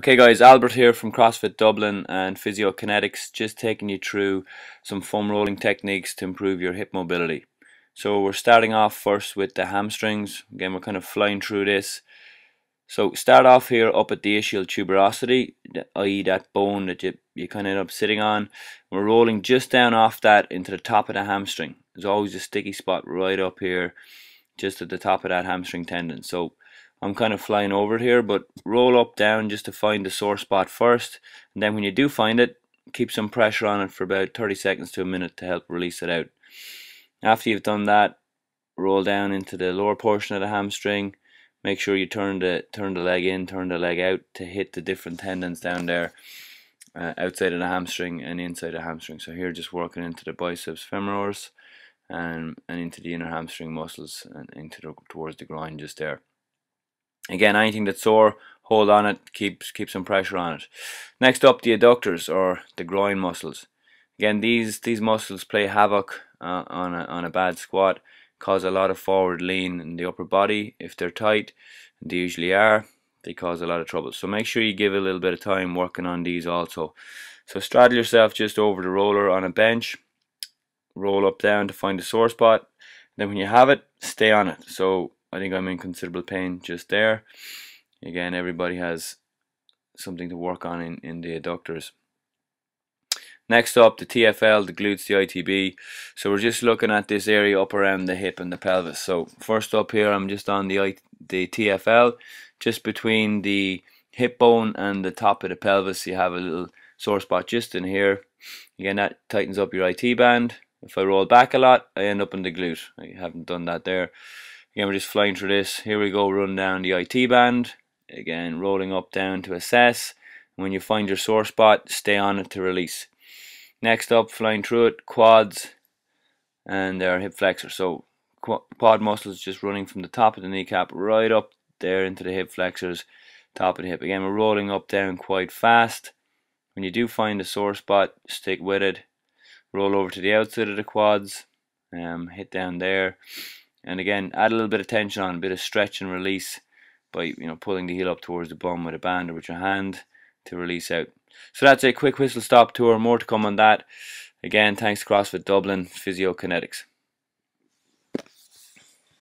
Okay guys, Albert here from CrossFit Dublin and Physiokinetics, just taking you through some foam rolling techniques to improve your hip mobility. So we're starting off first with the hamstrings. Again, we're kind of flying through this. So start off here up at the ischial tuberosity, i.e. that bone that you kind of end up sitting on. We're rolling just down off that into the top of the hamstring. There's always a sticky spot right up here, just at the top of that hamstring tendon. So I'm kind of flying over it here, but roll up down just to find the sore spot first, and then when you do find it, keep some pressure on it for about 30 seconds to a minute to help release it out. After you've done that, roll down into the lower portion of the hamstring. Make sure you turn the leg in, turn the leg out to hit the different tendons down there, outside of the hamstring and inside the hamstring. So here, just working into the biceps femoris and into the inner hamstring muscles and towards the groin just there. Again, anything that's sore, hold on it, keep some pressure on it. Next up, the adductors or the groin muscles. Again, these muscles play havoc on a bad squat, cause a lot of forward lean in the upper body. If they're tight, and they usually are, they cause a lot of trouble. So make sure you give a little bit of time working on these also. So straddle yourself just over the roller on a bench, roll up down to find the sore spot. Then when you have it, stay on it. So I think I'm in considerable pain just there. Again, everybody has something to work on in the adductors. Next up, the TFL, the glutes, the ITB. So we're just looking at this area up around the hip and the pelvis. So first up here, I'm just on the TFL, just between the hip bone and the top of the pelvis. You have a little sore spot just in here. Again, that tightens up your IT band. If I roll back a lot, I end up in the glute. I haven't done that there. Again, we're just flying through this. Here we go, run down the IT band. Again, rolling up down to assess. When you find your sore spot, stay on it to release. Next up, flying through it, quads and our hip flexor. So quad muscles just running from the top of the kneecap right up there into the hip flexors, top of the hip. Again, we're rolling up down quite fast. When you do find a sore spot, stick with it. Roll over to the outside of the quads, hit down there. And again, add a little bit of tension on, a bit of stretch and release by pulling the heel up towards the bum with a band or with your hand to release out. So that's a quick whistle stop tour. More to come on that. Again, thanks CrossFit Dublin, Physiokinetics.